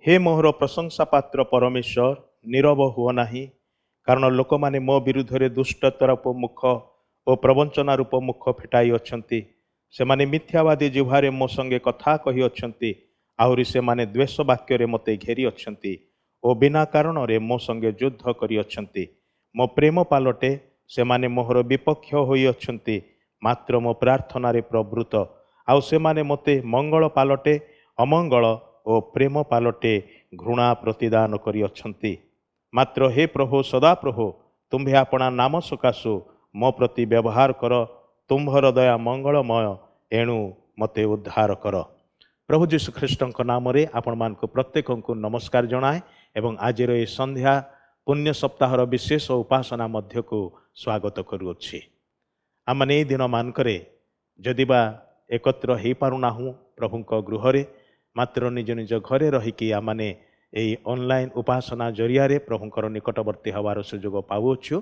हे मोहर प्रशंसा पात्र परमेश्वर नीरव हुओ नाही, कारण लोक माने मो विरुद्ध दुष्टतर मुख और प्रवंचना रूप मुख फिटाई अछंती। सेमाने मिथ्यावादी जिह्वारे मो संगे कथा कही अछंती, आहुरी सेमाने द्वेष वाक्य मते घेरी अछंती और बिना कारण रे मो संगे युद्ध करी अछंती। मो प्रेम पालटे सेमाने मोहर विपक्ष होई अछंती, मात्र मो प्रार्थना रे प्रवृत्त। आउ सेमाने मते मंगल पालटे अमंगल और प्रेम पालटे घृणा प्रतिदान करी अछंती। मात्र हे प्रभु सदा प्रभु तुम्भे आपणा नाम सकाशु मो प्रति व्यवहार कर, तुम्भर दया मंगलमय, एणु मते उद्धार कर। प्रभु जीशु ख्रीष्ट नाम रे आपण मानक प्रत्येक को नमस्कार जनाए एवं आज ये संध्या पुण्य सप्ताहर विशेष उपासना मध्य को स्वागत करुअछि। आमने ए दिन मानकरे जदिबा एकत्र हो पारुनाहु प्रभुंक गृहरे, मात्र निज निज घरे रहीकि आमने यही ऑनलाइन उपासना जरिया प्रभुंकर निकटवर्ती हवार सुजोग पाउछु।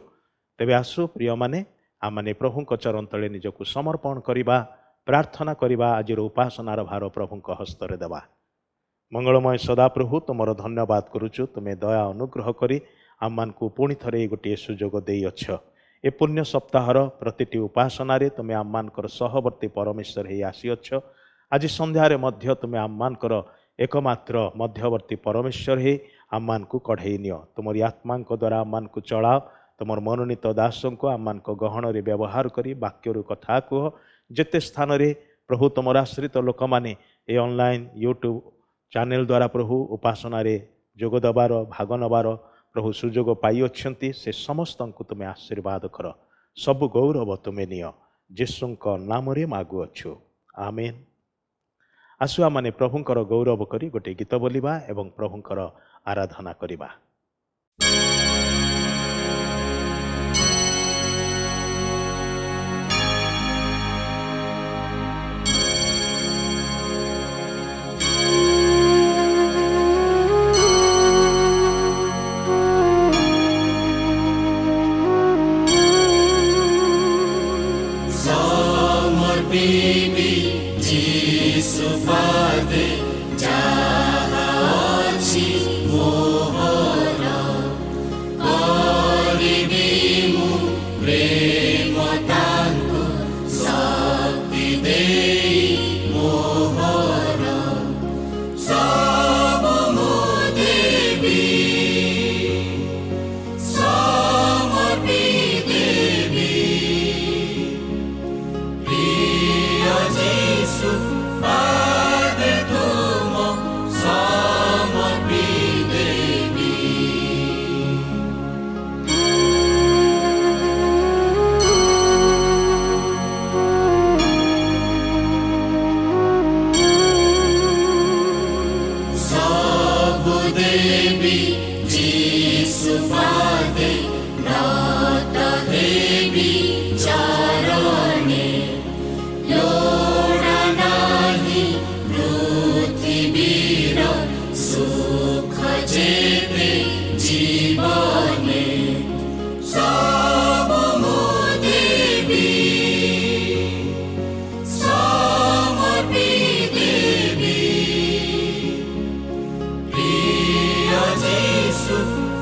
तेबे आसु प्रिय माने आमने प्रभुंक चरण तले निजको समर्पण करिबा, प्रार्थना करिबा, आज उपासनार भार प्रभुंक हस्तरे देवा। मंगलमय सदा प्रभु तुमर धन्यवाद करुचु, तुम्हें दया अनुग्रह करी आम मानकु पुणी थरे गोटे सुजोग देई अछ। ए पुण्य सप्ताहर प्रतिटी उपासना रे तुम्हें आम मानकर सहवर्ती परमेश्वर हे आसी अछ। आज संध्यारे मध्य तुम्हें आम मानकर एकमात्र मध्यवर्ती परमेश्वर हे आम मानकु कढ़ई नियो। तुमरी आत्मा द्वारा आम मानकु चलाओ। तुमर मनोनीत दासों को आम मानक गहन रे व्यवहार करी वाक्यरु कथा कह। जेते स्थान रे प्रभु तुमर आश्रित लोक माने ए ऑनलाइन यूट्यूब चैनल द्वारा प्रभु उपासना रे जोग दबार भाग नबार प्रभु सुजोग पाई अछंती, से समस्त को तुम्हें आशीर्वाद कर। सब गौरव तुम्हें नियो, जीशुंक नाम रे मागु अछु, आमेन। आसुआ माने प्रभुंकर गौरव करी गोटे गीत बोलिबा एवं प्रभुंकर आराधना करिबा।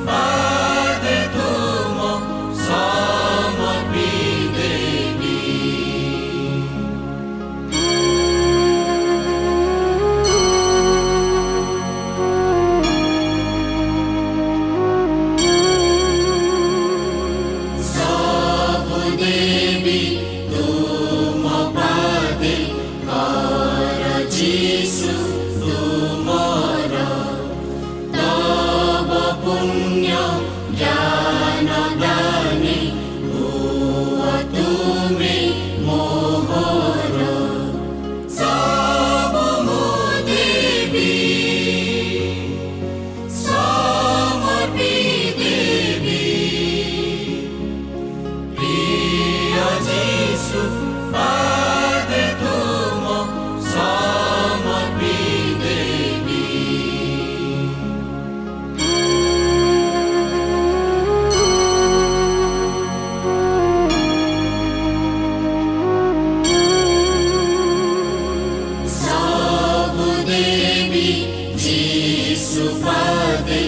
Father सुपादे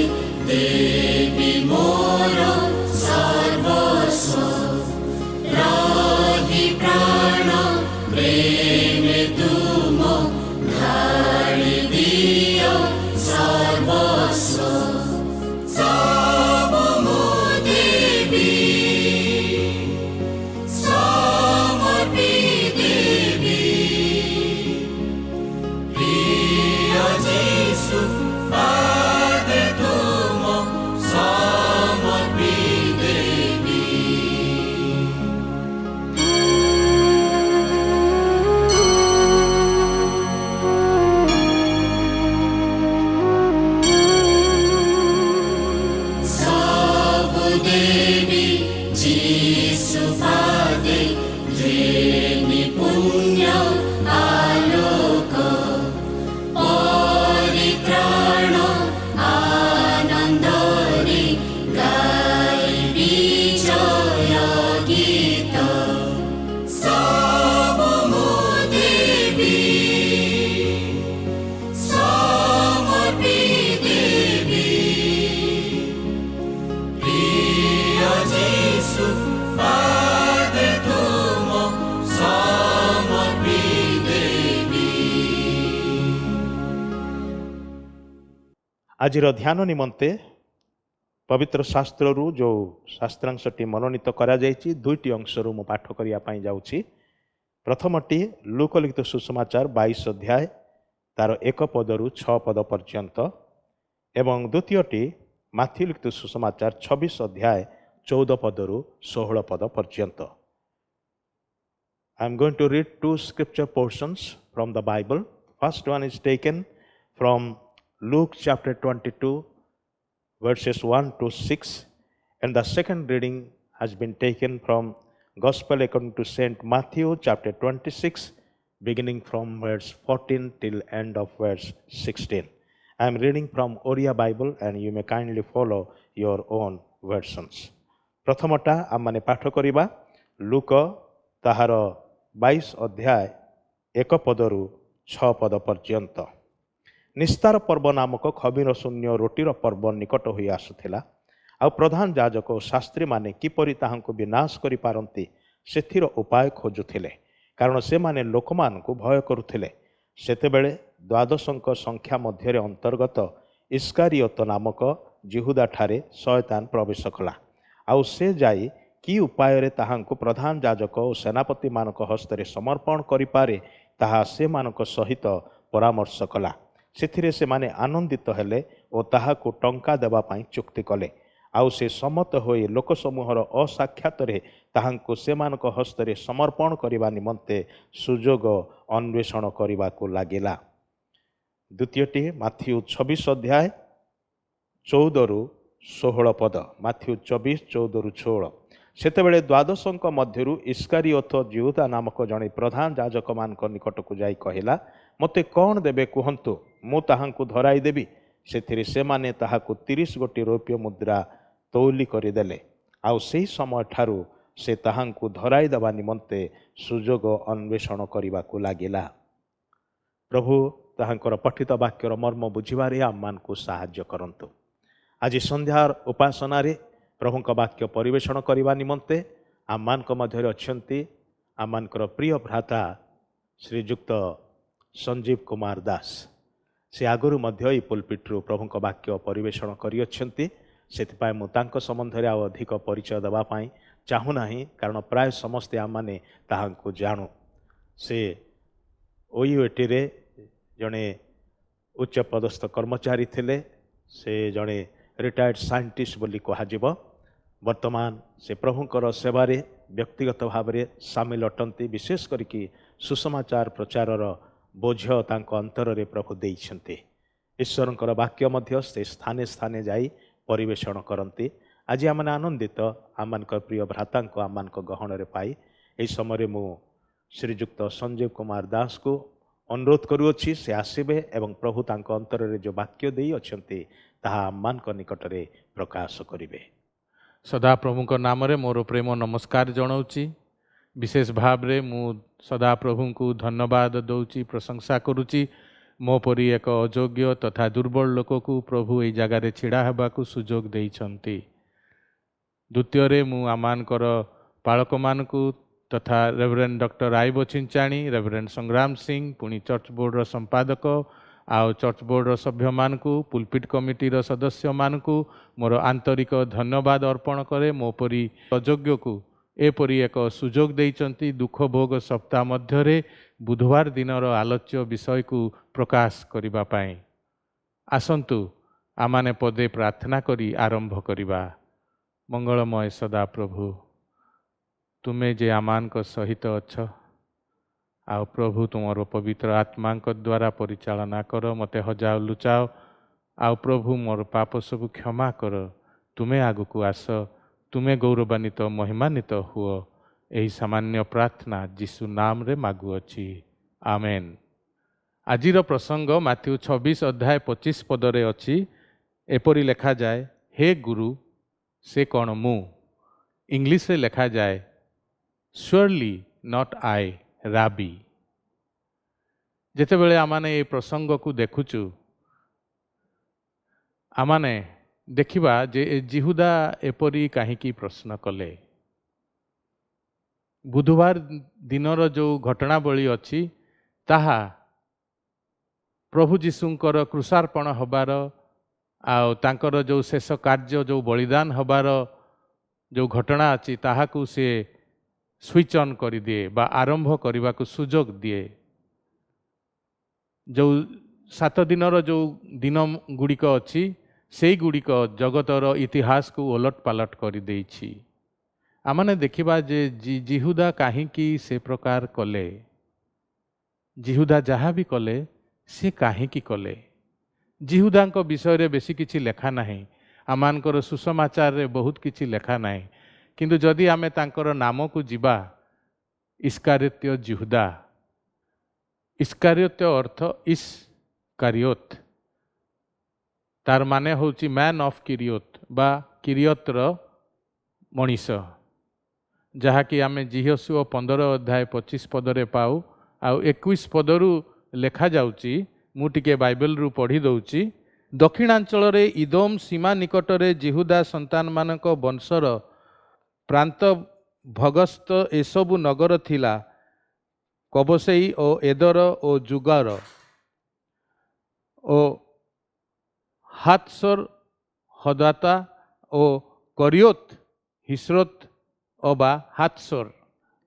देवी मोर सर्वस्व राही प्राण प्रेम तुम ढाली दियो सर्वस्व सब मो देवी समर्पी देवी प्रिय जीसु पादे तुम समर्पी देवी। सब देवी जीसु पादे धेनि पुण्य आलोक परित्राण आनन्दरे गाइबी जय गीत सब मो देवी समर्पी देवी प्रिय जीसु पादे तुम समर्पी देवी। ଆଜିର ଧ୍ୟାନ ନିମନ୍ତେ ପବିତ୍ର ଶାସ୍ତ୍ରରୁ ଯେଉଁ ଶାସ୍ତ୍ରାଂଶଟି ମନୋନୀତ କରାଯାଇଛି ଦୁଇଟି ଅଂଶରୁ ମୁଁ ପାଠ କରିବା ପାଇଁ ଯାଉଛି। ପ୍ରଥମଟି ଲୁକଲିଖିତ ସୁସମାଚାର 22 ଅଧ୍ୟାୟ ତାର 1 ପଦରୁ 6 ପଦ ପର୍ଯ୍ୟନ୍ତ ଏବଂ ଦ୍ୱିତୀୟଟି ମାଥ୍ୟୁ ଲିଖିତ ସୁସମାଚାର 26 ଅଧ୍ୟାୟ 14 ପଦରୁ 16 ପଦ ପର୍ଯ୍ୟନ୍ତ। I am going to read two scripture portions from the Bible. First one is taken from Luke chapter 22 verses 1 to 6 and the second reading has been taken from Gospel according to Saint Matthew chapter 26 beginning from verse 14 till end of verse 16. I am reading from Oriya Bible and you may kindly follow your own versions. ପ୍ରଥମଟା ଆମମାନେ ପାଠ କରିବା ଲୁକ ତାହାର 22 ଅଧ୍ୟାୟ 1 ପଦରୁ 6 ପଦ ପର୍ଯ୍ୟନ୍ତ। ନିସ୍ତାର ପର୍ବ ନାମକ ଖବିର ଶୂନ୍ୟ ରୋଟିର ପର୍ବ ନିକଟ ହୋଇ ଆସୁଥିଲା। ଆଉ ପ୍ରଧାନ ଯାଜକ ଓ ଶାସ୍ତ୍ରୀମାନେ କିପରି ତାହାଙ୍କୁ ବିନାଶ କରିପାରନ୍ତି ସେଥିର ଉପାୟ ଖୋଜୁଥିଲେ, କାରଣ ସେମାନେ ଲୋକମାନଙ୍କୁ ଭୟ କରୁଥିଲେ। ସେତେବେଳେ ଦ୍ୱାଦଶଙ୍କ ସଂଖ୍ୟା ମଧ୍ୟରେ ଅନ୍ତର୍ଗତ ଇସ୍କାରିୟତ ନାମକ ଜିହୁଦାଠାରେ ଶୟତାନ ପ୍ରବେଶ କଲା। ଆଉ ସେ ଯାଇ କି ଉପାୟରେ ତାହାଙ୍କୁ ପ୍ରଧାନ ଯାଜକ ଓ ସେନାପତିମାନଙ୍କ ହସ୍ତରେ ସମର୍ପଣ କରିପାରେ ତାହା ସେମାନଙ୍କ ସହିତ ପରାମର୍ଶ କଲା। ସେଥିରେ ସେମାନେ ଆନନ୍ଦିତ ହେଲେ ଓ ତାହାକୁ ଟଙ୍କା ଦେବା ପାଇଁ ଚୁକ୍ତି କଲେ। ଆଉ ସେ ସମ୍ମତ ହୋଇ ଲୋକସମୂହର ଅସାକ୍ଷାତରେ ତାହାଙ୍କୁ ସେମାନଙ୍କ ହସ୍ତରେ ସମର୍ପଣ କରିବା ନିମନ୍ତେ ସୁଯୋଗ ଅନ୍ୱେଷଣ କରିବାକୁ ଲାଗିଲା। ଦ୍ୱିତୀୟଟି ମାଥ୍ୟୁ 26 ଅଧ୍ୟାୟ 14ରୁ 16 ପଦ। ମାଥ୍ୟୁ 24 14ରୁ 16। ସେତେବେଳେ ଦ୍ୱାଦଶଙ୍କ ମଧ୍ୟରୁ ଇସ୍କାରିୟତ ଜିହୁଦା ନାମକ ଜଣେ ପ୍ରଧାନ ଯାଜକମାନଙ୍କ ନିକଟକୁ ଯାଇ କହିଲା, ମୋତେ କ'ଣ ଦେବେ କୁହନ୍ତୁ, ମୁଁ ତାହାଙ୍କୁ ଧରାଇ ଦେବି। ସେଥିରେ ସେମାନେ ତାହାକୁ 30 ଗୋଟି ରୌପ୍ୟ ମୁଦ୍ରା ତୌଲି କରିଦେଲେ। ଆଉ ସେହି ସମୟଠାରୁ ସେ ତାହାଙ୍କୁ ଧରାଇ ଦେବା ନିମନ୍ତେ ସୁଯୋଗ ଅନ୍ୱେଷଣ କରିବାକୁ ଲାଗିଲା। ପ୍ରଭୁ ତାହାଙ୍କର ପଠିତ ବାକ୍ୟର ମର୍ମ ବୁଝିବାରେ ଆମମାନଙ୍କୁ ସାହାଯ୍ୟ କରନ୍ତୁ। ଆଜି ସନ୍ଧ୍ୟାର ଉପାସନାରେ ପ୍ରଭୁଙ୍କ ବାକ୍ୟ ପରିବେଷଣ କରିବା ନିମନ୍ତେ ଆମମାନଙ୍କ ମଧ୍ୟରେ ଅଛନ୍ତି ଆମମାନଙ୍କର ପ୍ରିୟ ଭ୍ରାତା ଶ୍ରୀଯୁକ୍ତ ସଞ୍ଜୀବ କୁମାର ଦାସ। ସେ ଆଗରୁ ମଧ୍ୟ ଏହି ପୁଲପିଟ୍ରୁ ପ୍ରଭୁଙ୍କ ବାକ୍ୟ ପରିବେଷଣ କରିଅଛନ୍ତି। ସେଥିପାଇଁ ମୁଁ ତାଙ୍କ ସମ୍ବନ୍ଧରେ ଆଉ ଅଧିକ ପରିଚୟ ଦେବା ପାଇଁ ଚାହୁଁନାହିଁ, କାରଣ ପ୍ରାୟ ସମସ୍ତେ ଆମମାନେ ତାହାଙ୍କୁ ଜାଣୁ। ସେ OUATରେ ଜଣେ ଉଚ୍ଚ ପଦସ୍ଥ କର୍ମଚାରୀ ଥିଲେ। ସେ ଜଣେ ରିଟାୟାର୍ଡ ସାଇଣ୍ଟିଷ୍ଟ ବୋଲି କୁହାଯିବ। ବର୍ତ୍ତମାନ ସେ ପ୍ରଭୁଙ୍କର ସେବାରେ ବ୍ୟକ୍ତିଗତ ଭାବରେ ସାମିଲ ଅଟନ୍ତି। ବିଶେଷ କରିକି ସୁସମାଚାର ପ୍ରଚାରର ବୋଝ ତାଙ୍କ ଅନ୍ତରରେ ପ୍ରଭୁ ଦେଇଛନ୍ତି। ଈଶ୍ୱରଙ୍କର ବାକ୍ୟ ମଧ୍ୟ ସେ ସ୍ଥାନେ ସ୍ଥାନେ ଯାଇ ପରିବେଷଣ କରନ୍ତି। ଆଜି ଆମମାନେ ଆନନ୍ଦିତ ଆମମାନଙ୍କ ପ୍ରିୟ ଭ୍ରାତାଙ୍କୁ ଆମମାନଙ୍କ ଗହଣରେ ପାଇ। ଏହି ସମୟରେ ମୁଁ ଶ୍ରୀଯୁକ୍ତ ସଞ୍ଜୀବ କୁମାର ଦାସକୁ ଅନୁରୋଧ କରୁଅଛି ସେ ଆସିବେ ଏବଂ ପ୍ରଭୁ ତାଙ୍କ ଅନ୍ତରରେ ଯେଉଁ ବାକ୍ୟ ଦେଇଅଛନ୍ତି ତାହା ଆମମାନଙ୍କ ନିକଟରେ ପ୍ରକାଶ କରିବେ। ସଦାପ୍ରଭୁଙ୍କ ନାମରେ ମୋର ପ୍ରେମ ନମସ୍କାର ଜଣାଉଛି। ବିଶେଷ ଭାବରେ ମୁଁ ସଦାପ୍ରଭୁଙ୍କୁ ଧନ୍ୟବାଦ ଦେଉଛି, ପ୍ରଶଂସା କରୁଛି ମୋ ପରି ଏକ ଅଯୋଗ୍ୟ ତଥା ଦୁର୍ବଳ ଲୋକକୁ ପ୍ରଭୁ ଏହି ଜାଗାରେ ଛିଡ଼ା ହେବାକୁ ସୁଯୋଗ ଦେଇଛନ୍ତି। ଦ୍ୱିତୀୟରେ ମୁଁ ଆମମାନଙ୍କର ପାଳକମାନଙ୍କୁ ତଥା ରେଭରେଣ୍ଡ ଡକ୍ଟର ଆଇବ ଚିଞ୍ଚାଣୀ, ରେଭରେଣ୍ଡ ସଂଗ୍ରାମ ସିଂ, ପୁଣି ଚର୍ଚ୍ଚ ବୋର୍ଡ଼ର ସମ୍ପାଦକ ଆଉ ଚର୍ଚ୍ଚ ବୋର୍ଡ଼ର ସଭ୍ୟମାନଙ୍କୁ, ପୁଲପିଟ୍ କମିଟିର ସଦସ୍ୟମାନଙ୍କୁ ମୋର ଆନ୍ତରିକ ଧନ୍ୟବାଦ ଅର୍ପଣ କରେ। ମୋ ପରି ଅଯୋଗ୍ୟକୁ ଏପରି ଏକ ସୁଯୋଗ ଦେଇଛନ୍ତି ଦୁଃଖ ଭୋଗ ସପ୍ତାହ ମଧ୍ୟରେ ବୁଧବାର ଦିନର ଆଲୋଚ୍ୟ ବିଷୟକୁ ପ୍ରକାଶ କରିବା ପାଇଁ। ଆସନ୍ତୁ ଆମମାନେ ପଦେ ପ୍ରାର୍ଥନା କରି ଆରମ୍ଭ କରିବା। ମଙ୍ଗଳମୟ ସଦାପ୍ରଭୁ, ତୁମେ ଯେ ଆମମାନଙ୍କ ସହିତ ଅଛ, ଆଉ ପ୍ରଭୁ ତୁମର ପବିତ୍ର ଆତ୍ମାଙ୍କ ଦ୍ୱାରା ପରିଚାଳନା କର, ମୋତେ ହଜାଅ ଲୁଚାଅ, ଆଉ ପ୍ରଭୁ ମୋର ପାପ ସବୁ କ୍ଷମା କର। ତୁମେ ଆଗକୁ ଆସ, ତୁମେ ଗୌରବାନ୍ୱିତ ମହିମାନ୍ୱିତ ହୁଅ। ଏହି ସାମାନ୍ୟ ପ୍ରାର୍ଥନା ଯୀଶୁ ନାମରେ ମାଗୁଅଛି, ଆମେନ୍। ଆଜିର ପ୍ରସଙ୍ଗ ମାଥ୍ୟୁ 26 ଅଧ୍ୟାୟ 25 ପଦରେ ଅଛି। ଏପରି ଲେଖାଯାଏ, ହେ ଗୁରୁ, ସେ କ'ଣ ମୁଁ? ଇଂଲିଶରେ ଲେଖାଯାଏ, ସ୍ୱର୍ଲି ନଟ୍ ଆଇ ରାବି। ଯେତେବେଳେ ଆମମାନେ ଏ ପ୍ରସଙ୍ଗକୁ ଦେଖୁଛୁ, ଆମମାନେ ଦେଖିବା ଯେ ଜିହୁଦା ଏପରି କାହିଁକି ପ୍ରଶ୍ନ କଲେ। ବୁଧବାର ଦିନର ଯେଉଁ ଘଟଣାବଳୀ ଅଛି ତାହା ପ୍ରଭୁ ଯୀଶୁଙ୍କର କୃଷାର୍ପଣ ହେବାର ଆଉ ତାଙ୍କର ଯେଉଁ ଶେଷ କାର୍ଯ୍ୟ, ଯେଉଁ ବଳିଦାନ ହେବାର ଯେଉଁ ଘଟଣା ଅଛି ତାହାକୁ ସେ ସୁଇଚ୍ ଅନ୍ କରିଦିଏ ବା ଆରମ୍ଭ କରିବାକୁ ସୁଯୋଗ ଦିଏ। ଯେଉଁ 7 ଦିନର ଯେଉଁ ଦିନ ଗୁଡ଼ିକ ଅଛି ସେଇଗୁଡ଼ିକ ଜଗତର ଇତିହାସକୁ ଓଲଟ ପାଲଟ କରିଦେଇଛି। ଆମମାନେ ଦେଖିବା ଯେ ଜିହୁଦା କାହିଁକି ସେ ପ୍ରକାର କଲେ। ଜିହୁଦା ଯାହା ବି କଲେ ସେ କାହିଁକି କଲେ। ଜିହୁଦାଙ୍କ ବିଷୟରେ ବେଶୀ କିଛି ଲେଖା ନାହିଁ, ଆମମାନଙ୍କର ସୁସମାଚାରରେ ବହୁତ କିଛି ଲେଖା ନାହିଁ। କିନ୍ତୁ ଯଦି ଆମେ ତାଙ୍କର ନାମକୁ ଯିବା, ଇସ୍କାରିୟତ ଜିହୁଦା। ଇସ୍କାରିୟତ ଅର୍ଥ ଇସ୍କାରିୟତ, ତାର ମାନେ ହେଉଛି ମ୍ୟାନ୍ ଅଫ୍ କିରିୟତ ବା କିରିୟତର ମଣିଷ, ଯାହାକି ଆମେ ଜିହୋଶୁଆ 15 ଅଧ୍ୟାୟ 25 ପଦରେ ପାଉ। ଆଉ 21 ପଦରୁ ଲେଖାଯାଉଛି, ମୁଁ ଟିକେ ବାଇବେଲରୁ ପଢ଼ି ଦେଉଛି। ଦକ୍ଷିଣାଞ୍ଚଳରେ ଇଦୋମ ସୀମା ନିକଟରେ ଜିହୁଦା ସନ୍ତାନମାନଙ୍କ ବଂଶର ପ୍ରାନ୍ତ ଭଗସ୍ତ ଏସବୁ ନଗର ଥିଲା, କବସେଇ ଓ ଏଦର ଓ ଯୁଗାର ଓ ହାତସର ହଦାତା ଓ କରିୟୋତ ହିସ୍ରୋତ ଅବା ହାତସର।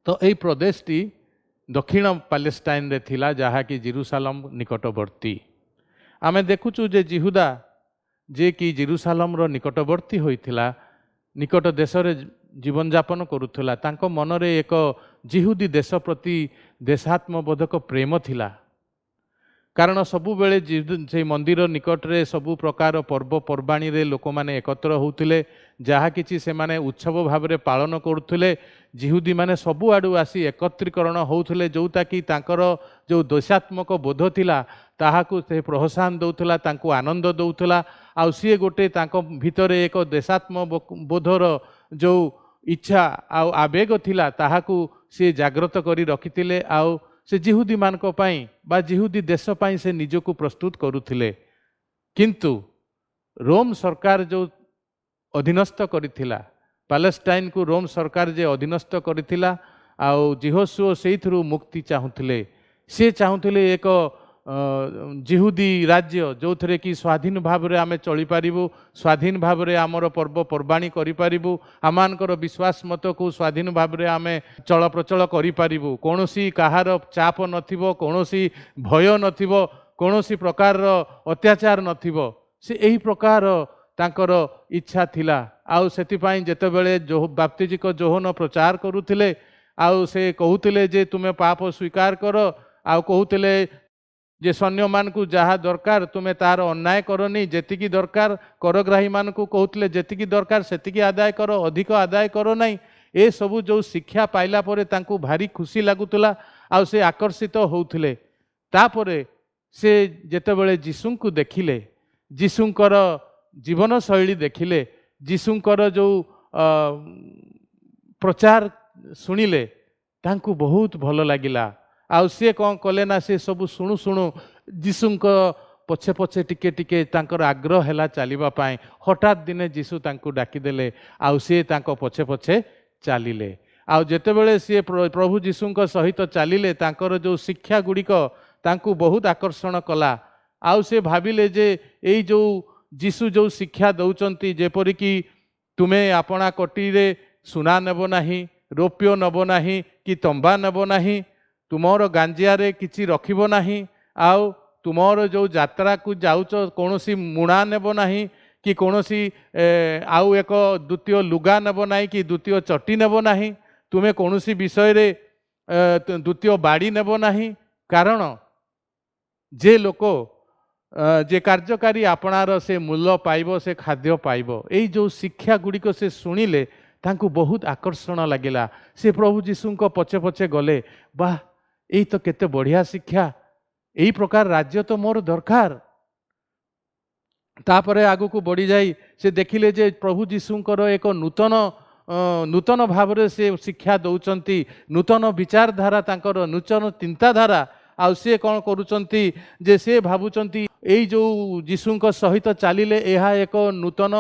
ତ ଏହି ପ୍ରଦେଶଟି ଦକ୍ଷିଣ ପାଲେଷ୍ଟାଇନରେ ଥିଲା, ଯାହାକି ଜେରୁସାଲମ ନିକଟବର୍ତ୍ତୀ। ଆମେ ଦେଖୁଛୁ ଯେ ଜିହୁଦା ଯିଏକି ଜେରୁସାଲମର ନିକଟବର୍ତ୍ତୀ ହୋଇଥିଲା, ନିକଟ ଦେଶରେ ଜୀବନଯାପନ କରୁଥିଲା, ତାଙ୍କ ମନରେ ଏକ ଜିହୁଦୀ ଦେଶ ପ୍ରତି ଦେଶାତ୍ମବୋଧକ ପ୍ରେମ ଥିଲା। କାରଣ ସବୁବେଳେ ସେଇ ମନ୍ଦିର ନିକଟରେ ସବୁ ପ୍ରକାର ପର୍ବପର୍ବାଣୀରେ ଲୋକମାନେ ଏକତ୍ର ହେଉଥିଲେ, ଯାହା କିଛି ସେମାନେ ଉତ୍ସବ ଭାବରେ ପାଳନ କରୁଥିଲେ। ଜିହୁଦୀମାନେ ସବୁଆଡ଼ୁ ଆସି ଏକତ୍ରୀକରଣ ହେଉଥିଲେ, ଯେଉଁଟାକି ତାଙ୍କର ଯେଉଁ ଦେଶାତ୍ମକ ବୋଧ ଥିଲା ତାହାକୁ ସେ ପ୍ରୋତ୍ସାହନ ଦେଉଥିଲା, ତାଙ୍କୁ ଆନନ୍ଦ ଦେଉଥିଲା। ଆଉ ସିଏ ଗୋଟେ ତାଙ୍କ ଭିତରେ ଏକ ଦେଶାତ୍ମବୋଧର ଯେଉଁ ଇଚ୍ଛା ଆଉ ଆବେଗ ଥିଲା ତାହାକୁ ସିଏ ଜାଗ୍ରତ କରି ରଖିଥିଲେ। ଆଉ ସେ ଜିହୁଦୀମାନଙ୍କ ପାଇଁ ବା ଜିହୁଦୀ ଦେଶ ପାଇଁ ସେ ନିଜକୁ ପ୍ରସ୍ତୁତ କରୁଥିଲେ। କିନ୍ତୁ ରୋମ ସରକାର ଯେଉଁ ଅଧୀନସ୍ଥ କରିଥିଲା ପାଲେଷ୍ଟାଇନକୁ, ରୋମ ସରକାର ଯେ ଅଧୀନସ୍ଥ କରିଥିଲା, ଆଉ ଜିହୋଶୁଆ ସେଇଥିରୁ ମୁକ୍ତି ଚାହୁଁଥିଲେ। ସେ ଚାହୁଁଥିଲେ ଏକ ଜିହୁଦୀ ରାଜ୍ୟ ଯେଉଁଥିରେ କି ସ୍ୱାଧୀନ ଭାବରେ ଆମେ ଚଳିପାରିବୁ, ସ୍ୱାଧୀନ ଭାବରେ ଆମର ପର୍ବପର୍ବାଣୀ କରିପାରିବୁ, ଆମମାନଙ୍କର ବିଶ୍ୱାସ ମତକୁ ସ୍ୱାଧୀନ ଭାବରେ ଆମେ ଚଳପ୍ରଚଳ କରିପାରିବୁ, କୌଣସି କାହାର ଚାପ ନଥିବ, କୌଣସି ଭୟ ନଥିବ, କୌଣସି ପ୍ରକାରର ଅତ୍ୟାଚାର ନଥିବ। ସେ ଏହି ପ୍ରକାର ତାଙ୍କର ଇଚ୍ଛା ଥିଲା। ଆଉ ସେଥିପାଇଁ ଯେତେବେଳେ ବାପ୍ତିଜିକ ଯୋହନ ପ୍ରଚାର କରୁଥିଲେ, ଆଉ ସେ କହୁଥିଲେ ଯେ ତୁମେ ପାପ ସ୍ୱୀକାର କର, ଆଉ କହୁଥିଲେ ଯେ ସୈନ୍ୟମାନଙ୍କୁ ଯାହା ଦରକାର ତୁମେ ତାହାର ଅନ୍ୟାୟ କରନି, ଯେତିକି ଦରକାର କରଗ୍ରାହୀମାନଙ୍କୁ କହୁଥିଲେ ଯେତିକି ଦରକାର ସେତିକି ଆଦାୟ କର, ଅଧିକ ଆଦାୟ କର ନାହିଁ। ଏସବୁ ଯେଉଁ ଶିକ୍ଷା ପାଇଲା ପରେ ତାଙ୍କୁ ଭାରି ଖୁସି ଲାଗୁଥିଲା, ଆଉ ସେ ଆକର୍ଷିତ ହେଉଥିଲେ। ତାପରେ ସେ ଯେତେବେଳେ ଯୀଶୁଙ୍କୁ ଦେଖିଲେ, ଯୀଶୁଙ୍କର ଜୀବନଶୈଳୀ ଦେଖିଲେ, ଯୀଶୁଙ୍କର ଯେଉଁ ପ୍ରଚାର ଶୁଣିଲେ, ତାଙ୍କୁ ବହୁତ ଭଲ ଲାଗିଲା। ଆଉ ସିଏ କ'ଣ କଲେ ନା, ସେ ସବୁ ଶୁଣୁ ଶୁଣୁ ଯୀଶୁଙ୍କ ପଛେ ପଛେ ଟିକେ ଟିକେ ତାଙ୍କର ଆଗ୍ରହ ହେଲା ଚାଲିବା ପାଇଁ। ହଠାତ୍ ଦିନେ ଯୀଶୁ ତାଙ୍କୁ ଡାକିଦେଲେ ଆଉ ସିଏ ତାଙ୍କ ପଛେ ପଛେ ଚାଲିଲେ। ଆଉ ଯେତେବେଳେ ସିଏ ପ୍ରଭୁ ଯୀଶୁଙ୍କ ସହିତ ଚାଲିଲେ ତାଙ୍କର ଯେଉଁ ଶିକ୍ଷା ଗୁଡ଼ିକ ତାଙ୍କୁ ବହୁତ ଆକର୍ଷଣ କଲା। ଆଉ ସେ ଭାବିଲେ ଯେ ଏଇ ଯେଉଁ ଯୀଶୁ ଯେଉଁ ଶିକ୍ଷା ଦେଉଛନ୍ତି, ଯେପରିକି ତୁମେ ଆପଣା କଟିରେ ସୁନା ନେବ ନାହିଁ, ରୌପ୍ୟ ନେବ ନାହିଁ କି ତମ୍ବା ନେବ ନାହିଁ, ତୁମର ଗାଞ୍ଜିଆରେ କିଛି ରଖିବ ନାହିଁ, ଆଉ ତୁମର ଯେଉଁ ଯାତ୍ରାକୁ ଯାଉଛ କୌଣସି ମୁଣା ନେବ ନାହିଁ କି କୌଣସି ଆଉ ଏକ ଦ୍ୱିତୀୟ ଲୁଗା ନେବ ନାହିଁ କି ଦ୍ୱିତୀୟ ଚଟି ନେବ ନାହିଁ, ତୁମେ କୌଣସି ବିଷୟରେ ଦ୍ୱିତୀୟ ବାଡ଼ି ନେବ ନାହିଁ। କାରଣ ଯେ ଲୋକ ଯେ କାର୍ଯ୍ୟକାରୀ ଆପଣାର ସେ ମୂଲ୍ୟ ପାଇବ, ସେ ଖାଦ୍ୟ ପାଇବ। ଏଇ ଯେଉଁ ଶିକ୍ଷା ଗୁଡ଼ିକ ସେ ଶୁଣିଲେ ତାଙ୍କୁ ବହୁତ ଆକର୍ଷଣ ଲାଗିଲା। ସେ ପ୍ରଭୁ ଯୀଶୁଙ୍କ ପଛେ ପଛେ ଗଲେ। ବାଃ, ଏଇ ତ କେତେ ବଢ଼ିଆ ଶିକ୍ଷା, ଏଇ ପ୍ରକାର ରାଜ୍ୟ ତ ମୋର ଦରକାର। ତାପରେ ଆଗକୁ ବଢ଼ିଯାଇ ସେ ଦେଖିଲେ ଯେ ପ୍ରଭୁ ଯୀଶୁଙ୍କର ଏକ ନୂତନ ଭାବରେ ସେ ଶିକ୍ଷା ଦେଉଛନ୍ତି, ନୂତନ ବିଚାରଧାରା ତାଙ୍କର, ନୂତନ ଚିନ୍ତାଧାରା। ଆଉ ସେ କ'ଣ କରୁଛନ୍ତି ଯେ ସେ ଭାବୁଛନ୍ତି ଏଇ ଯେଉଁ ଯୀଶୁଙ୍କ ସହିତ ଚାଲିଲେ ଏହା ଏକ ନୂତନ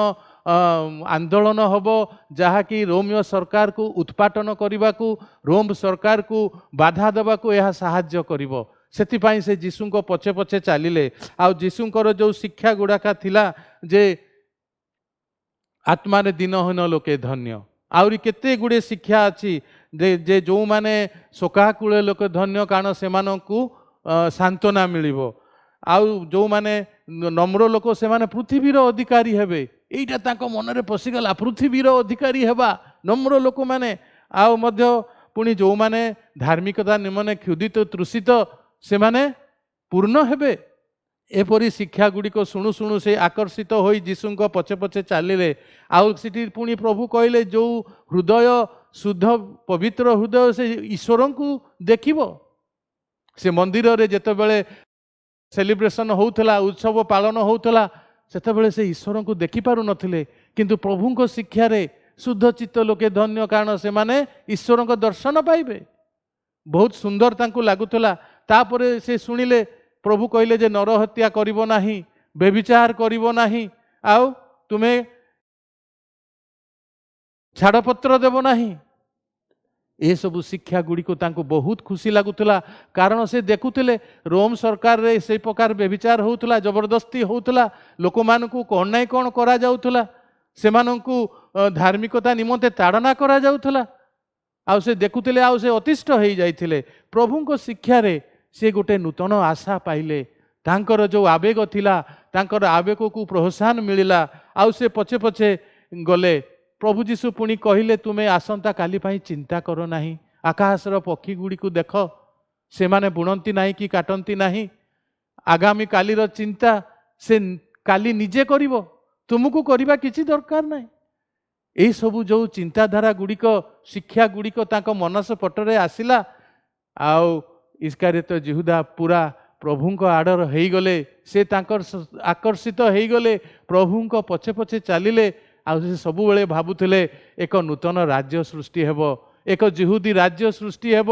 ଆନ୍ଦୋଳନ ହେବ, ଯାହାକି ରୋମୀୟ ସରକାରକୁ ଉତ୍ପାଟନ କରିବାକୁ, ରୋମ ସରକାରକୁ ବାଧା ଦେବାକୁ ଏହା ସାହାଯ୍ୟ କରିବ। ସେଥିପାଇଁ ସେ ଯୀଶୁଙ୍କ ପଛେ ପଛେ ଚାଲିଲେ। ଆଉ ଯୀଶୁଙ୍କର ଯେଉଁ ଶିକ୍ଷା ଗୁଡ଼ାକ ଥିଲା ଯେ ଆତ୍ମାରେ ଦିନହୀନ ଲୋକେ ଧନ୍ୟ, ଆହୁରି କେତେ ଗୁଡ଼ିଏ ଶିକ୍ଷା ଅଛି ଯେ ଯେଉଁମାନେ ଶୋକାକୁଳ ଲୋକ ଧନ୍ୟ, କାରଣ ସେମାନଙ୍କୁ ସାନ୍ତ୍ୱନା ମିଳିବ। ଆଉ ଯେଉଁମାନେ ନମ୍ର ଲୋକ ସେମାନେ ପୃଥିବୀର ଅଧିକାରୀ ହେବେ। ଏଇଟା ତାଙ୍କ ମନରେ ପଶିଗଲା, ପୃଥିବୀର ଅଧିକାରୀ ହେବା ନମ୍ର ଲୋକମାନେ। ଆଉ ମଧ୍ୟ ପୁଣି ଯେଉଁମାନେ ଧାର୍ମିକତା ନିମନ୍ତେ କ୍ଷୁଧିତ ତୃଷିତ ସେମାନେ ପୂର୍ଣ୍ଣ ହେବେ। ଏପରି ଶିକ୍ଷା ଗୁଡ଼ିକ ଶୁଣୁ ଶୁଣୁ ସେ ଆକର୍ଷିତ ହୋଇ ଯୀଶୁଙ୍କ ପଛେ ପଛେ ଚାଲିଲେ। ଆଉ ସେଠି ପୁଣି ପ୍ରଭୁ କହିଲେ ଯେଉଁ ହୃଦୟ ଶୁଦ୍ଧ ପବିତ୍ର ହୃଦୟ ସେ ଈଶ୍ୱରଙ୍କୁ ଦେଖିବ। ସେ ମନ୍ଦିରରେ ଯେତେବେଳେ ସେଲିବ୍ରେସନ୍ ହେଉଥିଲା, ଉତ୍ସବ ପାଳନ ହେଉଥିଲା, ସେତେବେଳେ ସେ ଈଶ୍ୱରଙ୍କୁ ଦେଖିପାରୁନଥିଲେ। କିନ୍ତୁ ପ୍ରଭୁଙ୍କ ଶିକ୍ଷାରେ ଶୁଦ୍ଧ ଚିତ୍ତ ଲୋକେ ଧନ୍ୟ, କାରଣ ସେମାନେ ଈଶ୍ୱରଙ୍କ ଦର୍ଶନ ପାଇବେ। ବହୁତ ସୁନ୍ଦର ତାଙ୍କୁ ଲାଗୁଥିଲା। ତାପରେ ସେ ଶୁଣିଲେ ପ୍ରଭୁ କହିଲେ ଯେ ନରହତ୍ୟା କରିବ ନାହିଁ, ବ୍ୟଭିଚାର କରିବ ନାହିଁ, ଆଉ ତୁମେ ଛାଡ଼ପତ୍ର ଦେବ ନାହିଁ। ଏସବୁ ଶିକ୍ଷା ଗୁଡ଼ିକ ତାଙ୍କୁ ବହୁତ ଖୁସି ଲାଗୁଥିଲା, କାରଣ ସେ ଦେଖୁଥିଲେ ରୋମ ସରକାରରେ ସେଇ ପ୍ରକାର ବ୍ୟଭିଚାର ହେଉଥିଲା, ଜବରଦସ୍ତି ହେଉଥିଲା, ଲୋକମାନଙ୍କୁ କ'ଣ ନାହିଁ କ'ଣ କରାଯାଉଥିଲା, ସେମାନଙ୍କୁ ଧାର୍ମିକତା ନିମନ୍ତେ ତାଡ଼ନା କରାଯାଉଥିଲା। ଆଉ ସେ ଦେଖୁଥିଲେ, ଆଉ ସେ ଅତିଷ୍ଠ ହୋଇଯାଇଥିଲେ। ପ୍ରଭୁଙ୍କ ଶିକ୍ଷାରେ ସେ ଗୋଟେ ନୂତନ ଆଶା ପାଇଲେ। ତାଙ୍କର ଯେଉଁ ଆବେଗ ଥିଲା, ତାଙ୍କର ଆବେଗକୁ ପ୍ରୋତ୍ସାହନ ମିଳିଲା। ଆଉ ସେ ପଛେ ପଛେ ଗଲେ। ପ୍ରଭୁ ଯୀଶୁ ପୁଣି କହିଲେ, ତୁମେ ଆସନ୍ତା କାଲି ପାଇଁ ଚିନ୍ତା କର ନାହିଁ। ଆକାଶର ପକ୍ଷୀ ଗୁଡ଼ିକୁ ଦେଖ, ସେମାନେ ବୁଣନ୍ତି ନାହିଁ କି କାଟନ୍ତି ନାହିଁ। ଆଗାମୀ କାଲିର ଚିନ୍ତା ସେ କାଲି ନିଜେ କରିବ, ତୁମକୁ କରିବା କିଛି ଦରକାର ନାହିଁ। ଏଇସବୁ ଯେଉଁ ଚିନ୍ତାଧାରା ଗୁଡ଼ିକ, ଶିକ୍ଷା ଗୁଡ଼ିକ ତାଙ୍କ ମାନସ ପଟରେ ଆସିଲା। ଆଉ ଇସ୍କାରିୟତ ଯିହୁଦା ପୁରା ପ୍ରଭୁଙ୍କ ଆଡ଼ର ହେଇଗଲେ। ସେ ତାଙ୍କର ଆକର୍ଷିତ ହେଇଗଲେ, ପ୍ରଭୁଙ୍କ ପଛେ ପଛେ ଚାଲିଲେ। ଆଉ ସେ ସବୁବେଳେ ଭାବୁଥିଲେ ଏକ ନୂତନ ରାଜ୍ୟ ସୃଷ୍ଟି ହେବ, ଏକ ଯିହୁଦୀ ରାଜ୍ୟ ସୃଷ୍ଟି ହେବ।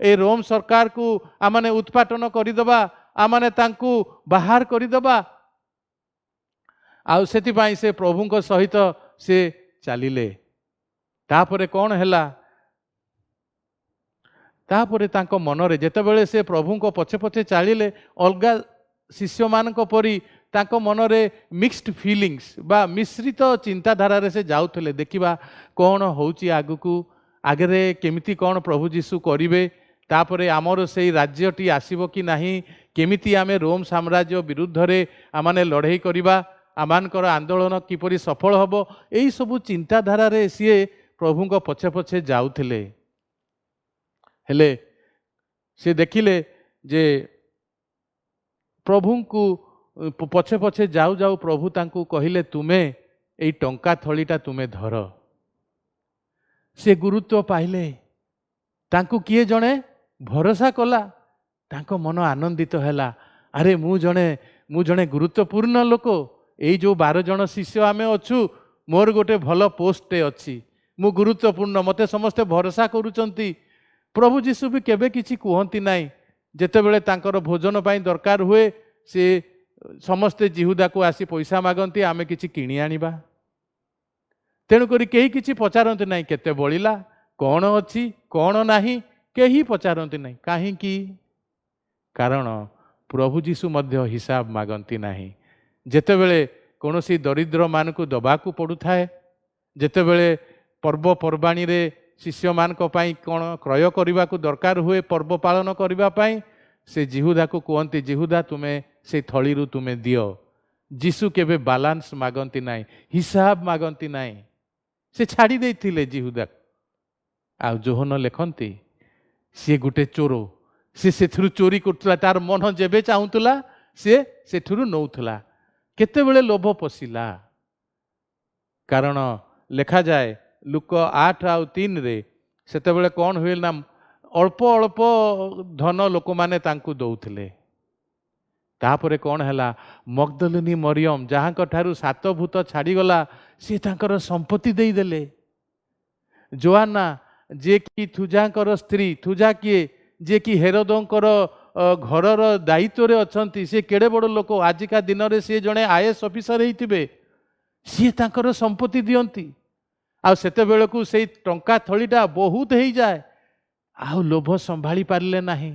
ଏ ରୋମ ସରକାରକୁ ଆମମାନେ ଉତ୍ପାଟନ କରିଦେବା, ଆମମାନେ ତାଙ୍କୁ ବାହାର କରିଦେବା। ଆଉ ସେଥିପାଇଁ ସେ ପ୍ରଭୁଙ୍କ ସହିତ ସେ ଚାଲିଲେ। ତାପରେ କ'ଣ ହେଲା? ତାପରେ ତାଙ୍କ ମନରେ ଯେତେବେଳେ ସେ ପ୍ରଭୁଙ୍କ ପଛେ ପଛେ ଚାଲିଲେ, ଅଲଗା ଶିଷ୍ୟମାନଙ୍କ ପରି ତାଙ୍କ ମନରେ ମିକ୍ସଡ ଫିଲିଙ୍ଗସ୍ ବା ମିଶ୍ରିତ ଚିନ୍ତାଧାରାରେ ସେ ଯାଉଥିଲେ। ଦେଖିବା କ'ଣ ହେଉଛି ଆଗକୁ, ଆଗରେ କେମିତି କ'ଣ ପ୍ରଭୁ ଯୀଶୁ କରିବେ, ତାପରେ ଆମର ସେଇ ରାଜ୍ୟଟି ଆସିବ କି ନାହିଁ, କେମିତି ଆମେ ରୋମ ସାମ୍ରାଜ୍ୟ ବିରୁଦ୍ଧରେ ଆମମାନେ ଲଢ଼େଇ କରିବା, ଆମମାନଙ୍କର ଆନ୍ଦୋଳନ କିପରି ସଫଳ ହେବ, ଏହିସବୁ ଚିନ୍ତାଧାରାରେ ସିଏ ପ୍ରଭୁଙ୍କ ପଛେ ପଛେ ଯାଉଥିଲେ। ହେଲେ ସେ ଦେଖିଲେ ଯେ ପ୍ରଭୁଙ୍କୁ ପଛେ ପଛେ ଯାଉ ଯାଉ ପ୍ରଭୁ ତାଙ୍କୁ କହିଲେ, ତୁମେ ଏଇ ଟଙ୍କା ଥଳିଟା ତୁମେ ଧର। ସେ ଗୁରୁତ୍ୱ ପାଇଲେ, ତାଙ୍କୁ କିଏ ଜଣେ ଭରସା କଲା। ତାଙ୍କ ମନ ଆନନ୍ଦିତ ହେଲା। ଆରେ ମୁଁ ଜଣେ ଗୁରୁତ୍ୱପୂର୍ଣ୍ଣ ଲୋକ। ଏଇ ଯେଉଁ 12 ଜଣ ଶିଷ୍ୟ ଆମେ ଅଛୁ, ମୋର ଗୋଟେ ଭଲ ପୋଷ୍ଟଟେ ଅଛି, ମୁଁ ଗୁରୁତ୍ୱପୂର୍ଣ୍ଣ, ମୋତେ ସମସ୍ତେ ଭରସା କରୁଛନ୍ତି। ପ୍ରଭୁ ଯୀଶୁ ବି କେବେ କିଛି କୁହନ୍ତି ନାହିଁ। ଯେତେବେଳେ ତାଙ୍କର ଭୋଜନ ପାଇଁ ଦରକାର ହୁଏ ସେ ସମସ୍ତେ ଜିହୁଦାକୁ ଆସି ପଇସା ମାଗନ୍ତି, ଆମେ କିଛି କିଣି ଆଣିବା। ତେଣୁକରି କେହି କିଛି ପଚାରନ୍ତି ନାହିଁ, କେତେ ବଳିଲା, କ'ଣ ଅଛି କ'ଣ ନାହିଁ, କେହି ପଚାରନ୍ତି ନାହିଁ। କାହିଁକି? କାରଣ ପ୍ରଭୁ ଯୀଶୁ ମଧ୍ୟ ହିସାବ ମାଗନ୍ତି ନାହିଁ। ଯେତେବେଳେ କୌଣସି ଦରିଦ୍ରମାନଙ୍କୁ ଦେବାକୁ ପଡ଼ୁଥାଏ, ଯେତେବେଳେ ପର୍ବପର୍ବାଣୀରେ ଶିଷ୍ୟମାନଙ୍କ ପାଇଁ କ'ଣ କ୍ରୟ କରିବାକୁ ଦରକାର ହୁଏ ପର୍ବ ପାଳନ କରିବା ପାଇଁ, ସେ ଜିହୁଦାକୁ କୁହନ୍ତି, ଜିହୁଦା ତୁମେ ସେ ଥଳିରୁ ତୁମେ ଦିଅ। ଯୀଶୁ କେବେ ବାଲାନ୍ସ ମାଗନ୍ତି ନାହିଁ, ହିସାବ ମାଗନ୍ତି ନାହିଁ, ସେ ଛାଡ଼ି ଦେଇଥିଲେ ଜିହୁଦାକୁ। ଆଉ ଯୋହନ ଲେଖନ୍ତି ସିଏ ଗୋଟେ ଚୋର, ସେ ସେଥିରୁ ଚୋରି କରୁଥିଲା, ତାର ମନ ଯେବେ ଚାହୁଁଥିଲା ସେ ସେଠୁରୁ ନେଉଥିଲା। କେତେବେଳେ ଲୋଭ ପଶିଲା? କାରଣ ଲେଖାଯାଏ ଲୁକ 8:3 ସେତେବେଳେ କ'ଣ ହୁଏ ନା, ଅଳ୍ପ ଅଳ୍ପ ଧନ ଲୋକମାନେ ତାଙ୍କୁ ଦଉଥିଲେ। ତାପରେ କ'ଣ ହେଲା, ମଗଦଲିନୀ ମରିୟମ ଯାହାଙ୍କ ଠାରୁ 7 ଭୂତ ଛାଡ଼ିଗଲା, ସେ ତାଙ୍କର ସମ୍ପତ୍ତି ଦେଇଦେଲେ। ଜୋଆନା ଯିଏକି ଥୁଜାଙ୍କର ସ୍ତ୍ରୀ, ଥୁଜା କିଏ? ଯିଏକି ହେରୋଦଙ୍କର ଘରର ଦାୟିତ୍ୱରେ ଅଛନ୍ତି, ସେ କେଡ଼େ ବଡ଼ ଲୋକ, ଆଜିକା ଦିନରେ ସିଏ ଜଣେ IAS ଅଫିସର ହେଇଥିବେ, ସିଏ ତାଙ୍କର ସମ୍ପତ୍ତି ଦିଅନ୍ତି। ଆଉ ସେତେବେଳକୁ ସେଇ ଟଙ୍କା ଥଳିଟା ବହୁତ ହେଇଯାଏ। ଆଉ ଲୋଭ ସମ୍ଭାଳି ପାରିଲେ ନାହିଁ,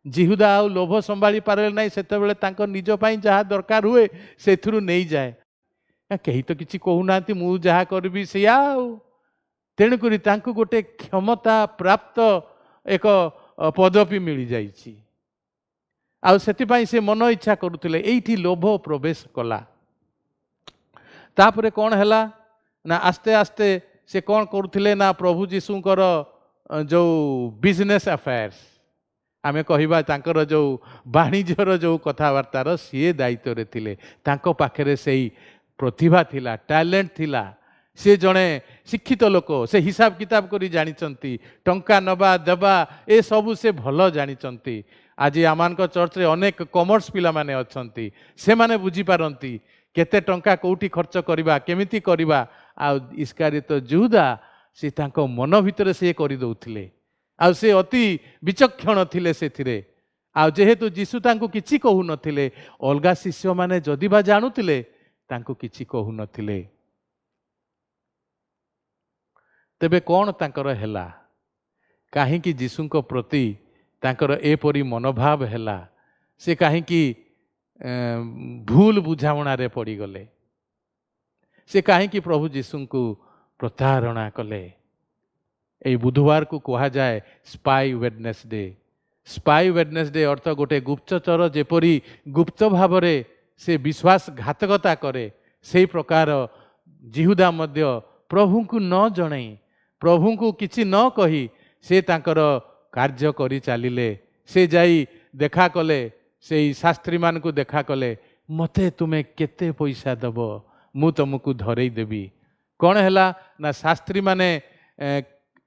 ଜିହୁଦା ଆଉ ଲୋଭ ସମ୍ଭାଳି ପାରିଲେ ନାହିଁ। ସେତେବେଳେ ତାଙ୍କ ନିଜ ପାଇଁ ଯାହା ଦରକାର ହୁଏ ସେଥିରୁ ନେଇଯାଏ। କେହି ତ କିଛି କହୁନାହାନ୍ତି, ମୁଁ ଯାହା କରିବି ସେଇଆ। ଆଉ ତେଣୁକରି ତାଙ୍କୁ ଗୋଟେ କ୍ଷମତା ପ୍ରାପ୍ତ ଏକ ପଦବୀ ମିଳିଯାଇଛି। ଆଉ ସେଥିପାଇଁ ସେ ମନ ଇଚ୍ଛା କରୁଥିଲେ। ଏଇଠି ଲୋଭ ପ୍ରବେଶ କଲା। ତାପରେ କ'ଣ ହେଲା ନା, ଆସ୍ତେ ଆସ୍ତେ ସେ କ'ଣ କରୁଥିଲେ ନା, ପ୍ରଭୁ ଯୀଶୁଙ୍କର ଯେଉଁ ବିଜନେସ୍ ଆଫେୟାର୍ସ ଆମେ କହିବା, ତାଙ୍କର ଯେଉଁ ବାଣିଜ୍ୟର ଯେଉଁ କଥାବାର୍ତ୍ତାର ସିଏ ଦାୟିତ୍ୱରେ ଥିଲେ। ତାଙ୍କ ପାଖରେ ସେଇ ପ୍ରତିଭା ଥିଲା, ଟ୍ୟାଲେଣ୍ଟ ଥିଲା। ସେ ଜଣେ ଶିକ୍ଷିତ ଲୋକ, ସେ ହିସାବ କିତାବ କରି ଜାଣିଛନ୍ତି, ଟଙ୍କା ନେବା ଦେବା ଏସବୁ ସେ ଭଲ ଜାଣିଛନ୍ତି। ଆଜି ଆମମାନଙ୍କ ଚର୍ଚ୍ଚରେ ଅନେକ କମର୍ସ ପିଲାମାନେ ଅଛନ୍ତି, ସେମାନେ ବୁଝିପାରନ୍ତି କେତେ ଟଙ୍କା କେଉଁଠି ଖର୍ଚ୍ଚ କରିବା, କେମିତି କରିବା। ଆଉ ଇସ୍କାରିୟତ ଜିହୁଦା, ସେ ତାଙ୍କ ମନ ଭିତରେ ସେ କରିଦେଉଥିଲେ। ଆଉ ସେ ଅତି ବିଚକ୍ଷଣ ଥିଲେ ସେଥିରେ। ଆଉ ଯେହେତୁ ଯୀଶୁ ତାଙ୍କୁ କିଛି କହୁନଥିଲେ, ଅଲଗା ଶିଷ୍ୟମାନେ ଯଦି ବା ଜାଣୁଥିଲେ ତାଙ୍କୁ କିଛି କହୁନଥିଲେ। ତେବେ କ'ଣ ତାଙ୍କର ହେଲା? କାହିଁକି ଯୀଶୁଙ୍କ ପ୍ରତି ତାଙ୍କର ଏପରି ମନୋଭାବ ହେଲା? ସେ କାହିଁକି ଭୁଲ ବୁଝାମଣାରେ ପଡ଼ିଗଲେ? ସେ କାହିଁକି ପ୍ରଭୁ ଯୀଶୁଙ୍କୁ ପ୍ରତାରଣା କଲେ? এই ବୁଧବାରକୁ କୁହାଯାଏ ସ୍ପାଇ ୱେଡନେସଡେ। ସ୍ପାଇ ୱେଡନେସଡେ ଅର୍ଥ ଗୋଟେ ଗୁପ୍ତଚର ଯେପରି ଗୁପ୍ତ ଭାବରେ ସେ ବିଶ୍ୱାସଘାତକତା କରେ, ସେହି ପ୍ରକାର ଜିହୁଦା ମଧ୍ୟ ପ୍ରଭୁଙ୍କୁ ନ ଜଣାଇ, ପ୍ରଭୁଙ୍କୁ କିଛି ନ କହି ସେ ତାଙ୍କର କାର୍ଯ୍ୟ କରି ଚାଲିଲେ। ସେ ଯାଇ ଦେଖା କଲେ, ସେଇ ଶାସ୍ତ୍ରୀମାନଙ୍କୁ ଦେଖା କଲେ, ମୋତେ ତୁମେ କେତେ ପଇସା ଦେବ, ମୁଁ ତୁମକୁ ଧରେଇ ଦେବି। କ'ଣ ହେଲା ନା, ଶାସ୍ତ୍ରୀମାନେ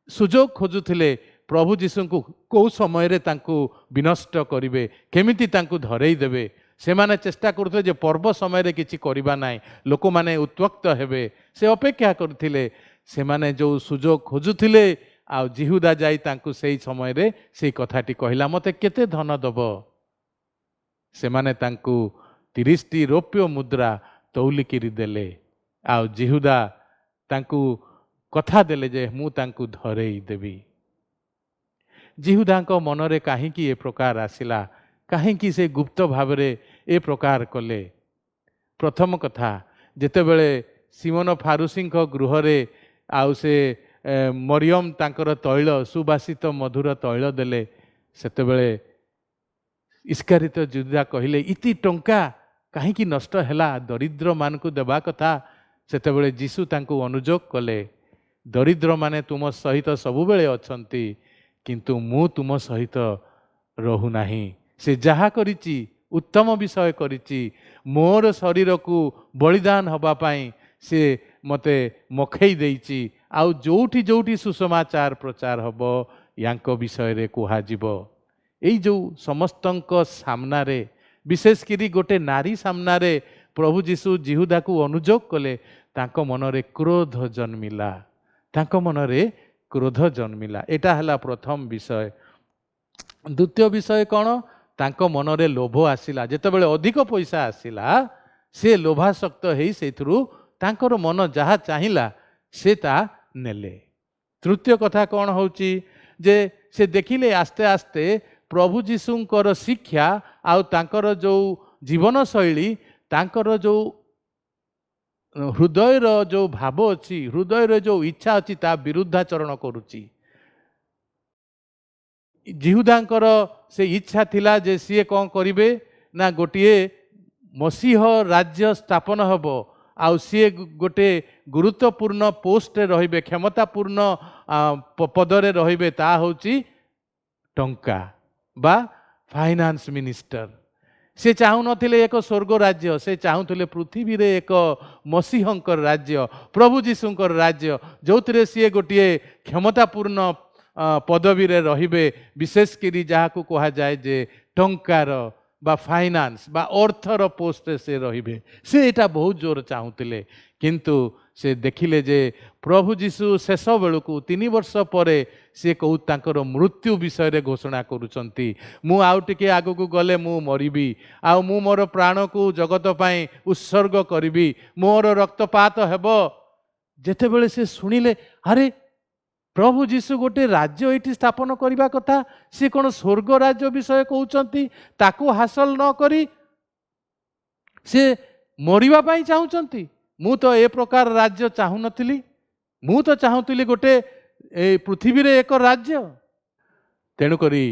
ସୁଯୋଗ ଖୋଜୁଥିଲେ ପ୍ରଭୁ ଯୀଶୁଙ୍କୁ କେଉଁ ସମୟରେ ତାଙ୍କୁ ବିନଷ୍ଟ କରିବେ, କେମିତି ତାଙ୍କୁ ଧରେଇ ଦେବେ। ସେମାନେ ଚେଷ୍ଟା କରୁଥିଲେ ଯେ ପର୍ବ ସମୟରେ କିଛି କରିବା ନାହିଁ, ଲୋକମାନେ ଉତ୍ତ୍ୟକ୍ତ ହେବେ, ସେ ଅପେକ୍ଷା କରିଥିଲେ। ସେମାନେ ଯେଉଁ ସୁଯୋଗ ଖୋଜୁଥିଲେ, ଆଉ ଜିହୁଦା ଯାଇ ତାଙ୍କୁ ସେଇ ସମୟରେ ସେଇ କଥାଟି କହିଲା, ମୋତେ କେତେ ଧନ ଦେବ? ସେମାନେ ତାଙ୍କୁ 30ଟି ରୌପ୍ୟ ମୁଦ୍ରା ତଉଲିକିରି ଦେଲେ। ଆଉ ଜିହୁଦା ତାଙ୍କୁ କଥା ଦେଲେ ଯେ ମୁଁ ତାଙ୍କୁ ଧରେଇ ଦେବି। ଜିହୁଦାଙ୍କ ମନରେ କାହିଁକି ଏ ପ୍ରକାର ଆସିଲା? କାହିଁକି ସେ ଗୁପ୍ତ ଭାବରେ ଏ ପ୍ରକାର କଲେ? ପ୍ରଥମ କଥା, ଯେତେବେଳେ ସିମୋନ ଫାରୁସିଙ୍କ ଗୃହରେ ଆଉ ସେ ମରିୟମ ତାଙ୍କର ତୈଳ, ସୁବାସିତ ମଧୁର ତୈଳ ଦେଲେ, ସେତେବେଳେ ଇସ୍କାରିୟତ ଜିହୁଦା କହିଲେ, ଇତି ଟଙ୍କା କାହିଁକି ନଷ୍ଟ ହେଲା? ଦରିଦ୍ରମାନଙ୍କୁ ଦେବା କଥା। ସେତେବେଳେ ଯୀଶୁ ତାଙ୍କୁ ଅନୁଯୋଗ କଲେ, ଦରିଦ୍ରମାନେ ତୁମ ସହିତ ସବୁବେଳେ ଅଛନ୍ତି, କିନ୍ତୁ ମୁଁ ତୁମ ସହିତ ରହୁନାହିଁ। ସେ ଯାହା କରିଛି ଉତ୍ତମ ବିଷୟ କରିଛି। ମୋର ଶରୀରକୁ ବଳିଦାନ ହେବା ପାଇଁ ସେ ମୋତେ ମଖେଇ ଦେଇଛି। ଆଉ ଯେଉଁଠି ଯେଉଁଠି ସୁସମାଚାର ପ୍ରଚାର ହେବ, ୟାଙ୍କ ବିଷୟରେ କୁହାଯିବ। ଏଇ ଯେଉଁ ସମସ୍ତଙ୍କ ସାମ୍ନାରେ, ବିଶେଷ କରି ଗୋଟେ ନାରୀ ସାମ୍ନାରେ ପ୍ରଭୁ ଯୀଶୁ ଜିହୁଦାକୁ ଅନୁଯୋଗ କଲେ, ତାଙ୍କ ମନରେ କ୍ରୋଧ ଜନ୍ମିଲା। ତାଙ୍କ ମନରେ କ୍ରୋଧ ଜନ୍ମିଲା। ଏଇଟା ହେଲା ପ୍ରଥମ ବିଷୟ। द्वितीय विषय कौन तांको मनरे लोभ आसिला जेतेबेले अधिक पैसा आसिला से लोभासक्त हेई सेथुरु तांकर मन जहाँ चाहिला से ता नेले। तृतीय कथा कौन होची जे से देखिले आस्ते आस्ते प्रभु जीशुंकर शिक्षा आउ तांकर जो जीवन शैली तांकर जो हृदयर जो भाव अच्छी हृदयर जो इच्छा अच्छी ता विरुद्धाचरण करुची। जिहुदांकर से इच्छा थिला जे सीए कौन करिवे ना गोटिए मसीह राज्य स्थापन हब आउ सीए गोटे गुरुत्वपूर्ण पोस्ट रहिबे क्षमतापूर्ण पदरे रहिबे ता होची टंका बा फाइनान्स मिनिस्टर। से चाहू नथिले एक स्वर्ग राज्य से चाहूले पृथ्वी रे एक मसीहंकर राज्य प्रभु जीशुंकर राज्य जो सी गोटे क्षमतापूर्ण पदवी रे रहिबे विशेषकर जहाँ को कहा जाए जे टंकार बा फाइनान्स बा अर्थर पोस्ट से रहिबे से एटा बहुत जोर चाहूले किंतु से देखिले जे प्रभु जीशु शेष बेलू 3 वर्ष पर सी कहू तांकर मृत्यु विषय रे घोषणा करुचंती मु आउ टिके आगु को गले मु मरिबी आउ मु मोर प्राण को जगत पाई उत्सर्ग करिबी मोर रक्तपात हेबो। जेतेबेले से सुनिले अरे प्रभु जीशु गोटे राज्य ये स्थापन करने कथा सी कौन स्वर्ग राज्य विषय कहते ताकू हासिल न करी से मरिबा पाई चाहूँगी। मु तो ए प्रकार राज्य चाहू नथिली मु तो चाहूली गोटे पृथ्वी रे एक राज्य। तेणुकरी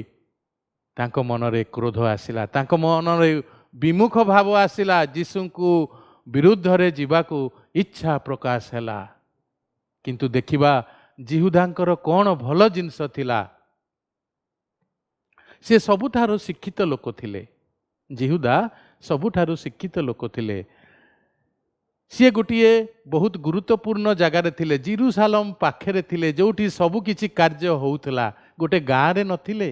तांको मनरे क्रोध आसिला तांको मनरे विमुख भाव आसिला जीशु को विरुद्ध रे जीवाकू इच्छा प्रकाश हैला। किंतु देखिबा जिहुदांकर कौन भल जिनस थिला से सबुठारो शिक्षित लोक थिले। जिहुदा सबुठारो शिक्षित लोक थिले। सी गोटे बहुत गुरुत्वपूर्ण जगार थिले जेरूसालेम पाखे थिले जोठी सबु किछि कार्य होउथला गोटे गाँव रे नथिले।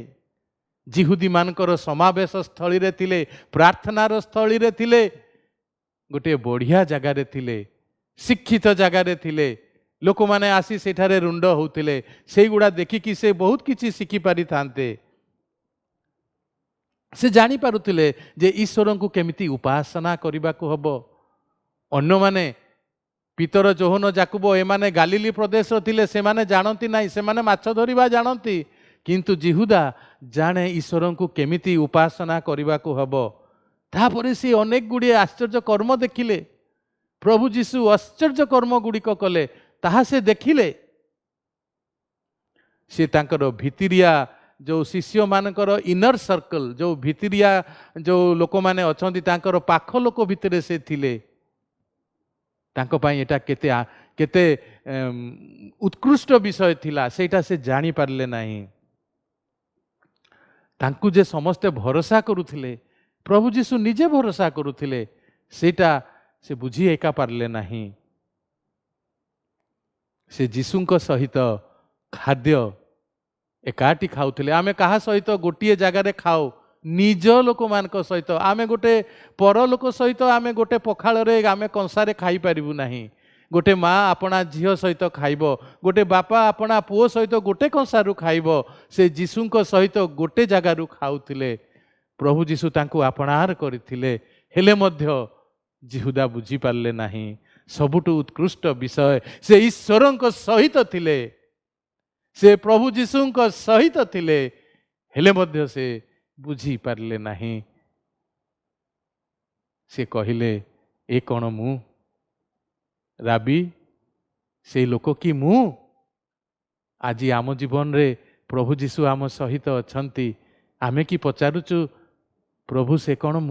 जिहुदी मानकर समावेश स्थली रे थिले प्रार्थनार स्थली रे थिले गोटे बढ़िया जगार थिले शिक्षित जगार थिले लोक माने आसी सेठारे रुंड होउथिले सेई गुडा देखिकी से बहुत किछि शिखि पारि थांते। से जानी पारुथिले जे ईश्वर को केमिति उपासना करबा को हबो। अन्य माने पितर जोहन जाकुब एमाने गालिली प्रदेश थिले से माने जानती नाही से माने माछ धरिबा जानती किंतु जिहुदा जाने ईश्वर को केमिति उपासना करबा को हबो। तापरे से अनेक गुडी आश्चर्य कर्म देखिले प्रभु जीशु आश्चर्य कर्म गुड़िक कले ताहा से देखिले से तांकर भितिरिया जो शिष्य मानकर इनर सर्कल जो भितिरिया जो लोक माने अछंती तांकर पाख लोक भितरे से थिले तांको पाई एटा केते केते उत्कृष्ट विषय थिला सेटा से जानी पारले नाही। तांकु जे समस्ते भरोसा करुथिले प्रभु जीशु निजे भरोसा करुथिले सेटा से बुझी एका पारले नाही। से जीशुंक सहित खाद्य एकाठी खाऊले आमे कहा सहित गोटे जगार खाऊ निज लोक मान सहित आमे गोटे पर लोक सहित आमे गोटे पखाल रे आमे कंसारे खाई पारिबु नाही। गोटे माँ अपना झील सहित खाइब गोटे बापा अपना पुओ सहित गोटे कंसारू खाइब से जीशुंक सहित गोटे जगारू खाऊले प्रभु जीशु तांकु आपणार करथिले हेले मध्य जिहुदा बुझी पारले नाही। सबुठु उत्कृष्ट विषय से ईश्वरंक सहित थिले से प्रभु जीशुंक सहित थिले हेले मध्य से बुझी पारले नाही। से कहिले ए कौन मु राबी से लोक कि मु आज आम जीवन रे प्रभु जीशु आम सहित अछंती आमे कि पचारुचु प्रभु से कौन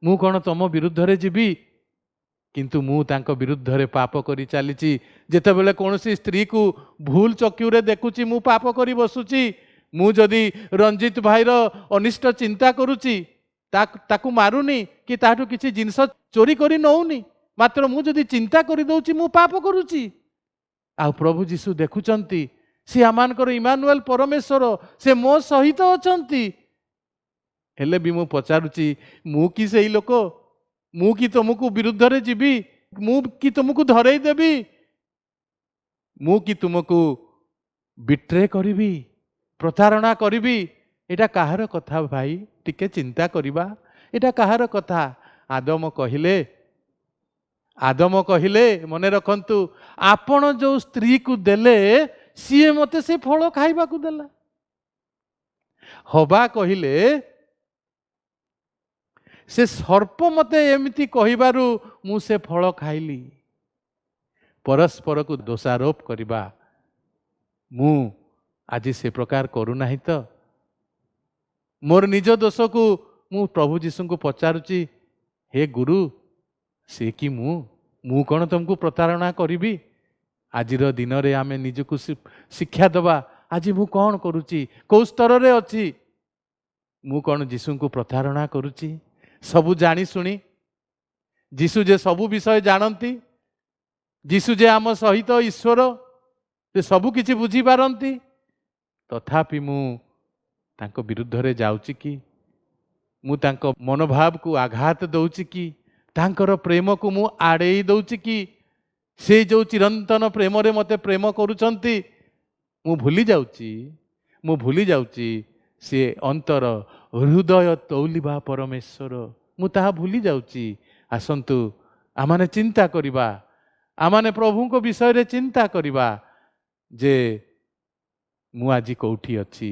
मु कौन तम विरुद्ध रे जीवी किंतु मु तांको विरुद्ध रे पाप करी चलीची जेतेबेले कौनसी स्त्री को भूल चक्यू रे देखुची मु पाप करी बसुची मु जदि रंजित भाईर अनिष्ट चिंता करुची ताकू मारुनी कि ताठू किसी जिनस चोरी करी नौनी मात्र मु जदि चिंता करी दउची मु पाप करुची। आ प्रभु जीशु देखुचंती से आमानकर इमानुएल परमेश्वर से मो सहित अछंती हेले भी मु पचारुची मु कि सेही लोक मु कि तुमको विरुद्ध रे जीवी मु कि तुमको धरई देवी मु कि तुमको बिट्रे करिवी प्रतारणा करिवी ଏଇଟା କାହାର କଥା ଭାଇ? ଟିକେ ଚିନ୍ତା କରିବା। ଏଇଟା କାହାର କଥା? ଆଦମ କହିଲେ ମନେ ରଖନ୍ତୁ, ଆପଣ ଯେଉଁ ସ୍ତ୍ରୀକୁ ଦେଲେ ସିଏ ମୋତେ ସେ ଫଳ ଖାଇବାକୁ ଦେଲା। ହବା କହିଲେ ସେ ସର୍ପ ମୋତେ ଏମିତି କହିବାରୁ ମୁଁ ସେ ଫଳ ଖାଇଲି। ପରସ୍ପରକୁ ଦୋଷାରୋପ କରିବା, ମୁଁ ଆଜି ସେ ପ୍ରକାର କରୁନାହିଁ ତ? ମୋର ନିଜ ଦୋଷକୁ ମୁଁ ପ୍ରଭୁ ଯୀଶୁଙ୍କୁ ପଚାରୁଛି, ହେ ଗୁରୁ, ସେ କି ମୁଁ କ'ଣ ତୁମକୁ ପ୍ରତାରଣା କରିବି? ଆଜିର ଦିନରେ ଆମେ ନିଜକୁ ଶିକ୍ଷା ଦେବା, ଆଜି ମୁଁ କ'ଣ କରୁଛି, କେଉଁ ସ୍ତରରେ ଅଛି? ମୁଁ କ'ଣ ଯୀଶୁଙ୍କୁ ପ୍ରତାରଣା କରୁଛି? ସବୁ ଜାଣି ଶୁଣି ଯୀଶୁ ଯେ ସବୁ ବିଷୟ ଜାଣନ୍ତି, ଯୀଶୁ ଯେ ଆମ ସହିତ ଈଶ୍ୱର, ସେ ସବୁ କିଛି ବୁଝିପାରନ୍ତି, ତଥାପି ମୁଁ ତାଙ୍କ ବିରୁଦ୍ଧରେ ଯାଉଛି କି? ମୁଁ ତାଙ୍କ ମନୋଭାବକୁ ଆଘାତ ଦେଉଛି କି? ତାଙ୍କର ପ୍ରେମକୁ ମୁଁ ଆଡ଼େଇ ଦେଉଛି କି? ସେ ଯେଉଁ ଚିରନ୍ତନ ପ୍ରେମରେ ମୋତେ ପ୍ରେମ କରୁଛନ୍ତି, ମୁଁ ଭୁଲି ଯାଉଛି ସେ ଅନ୍ତର ହୃଦୟ ତୌଲିବା ପରମେଶ୍ୱର, ମୁଁ ତାହା ଭୁଲି ଯାଉଛି। ଆସନ୍ତୁ ଆମମାନେ ଚିନ୍ତା କରିବା, ଆମମାନେ ପ୍ରଭୁଙ୍କ ବିଷୟରେ ଚିନ୍ତା କରିବା ଯେ ମୁଁ ଆଜି କେଉଁଠି ଅଛି?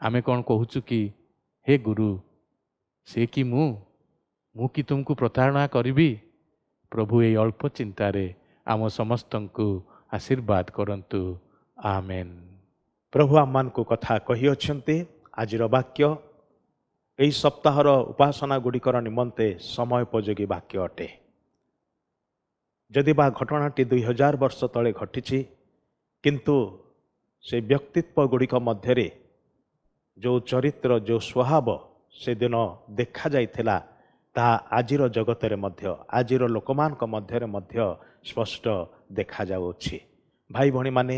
ଆମେ କ'ଣ କହୁଛୁ କି, ହେ ଗୁରୁ, ସେ କି ମୁଁ କି ତୁମକୁ ପ୍ରତାରଣା କରିବି? ପ୍ରଭୁ ଏଇ ଅଳ୍ପ ଚିନ୍ତାରେ ଆମ ସମସ୍ତଙ୍କୁ ଆଶୀର୍ବାଦ କରନ୍ତୁ। ଆମେନ୍। ପ୍ରଭୁ ଆମମାନଙ୍କୁ କଥା କହିଅଛନ୍ତି। ଆଜିର ବାକ୍ୟ ଏହି ସପ୍ତାହର ଉପାସନା ଗୁଡ଼ିକର ନିମନ୍ତେ ସମୟୋପଯୋଗୀ ବାକ୍ୟ ଅଟେ। ଯଦି ବା ଘଟଣାଟି 2000 ବର୍ଷ ତଳେ ଘଟିଛି, କିନ୍ତୁ ସେ ବ୍ୟକ୍ତିତ୍ୱ ଗୁଡ଼ିକ ମଧ୍ୟରେ ଯେଉଁ ଚରିତ୍ର, ଯେଉଁ ସ୍ୱଭାବ ସେଦିନ ଦେଖାଯାଇଥିଲା, ତାହା ଆଜିର ଜଗତରେ ମଧ୍ୟ, ଆଜିର ଲୋକମାନଙ୍କ ମଧ୍ୟରେ ମଧ୍ୟ ସ୍ପଷ୍ଟ ଦେଖାଯାଉଅଛି। ଭାଇ ଭଉଣୀମାନେ,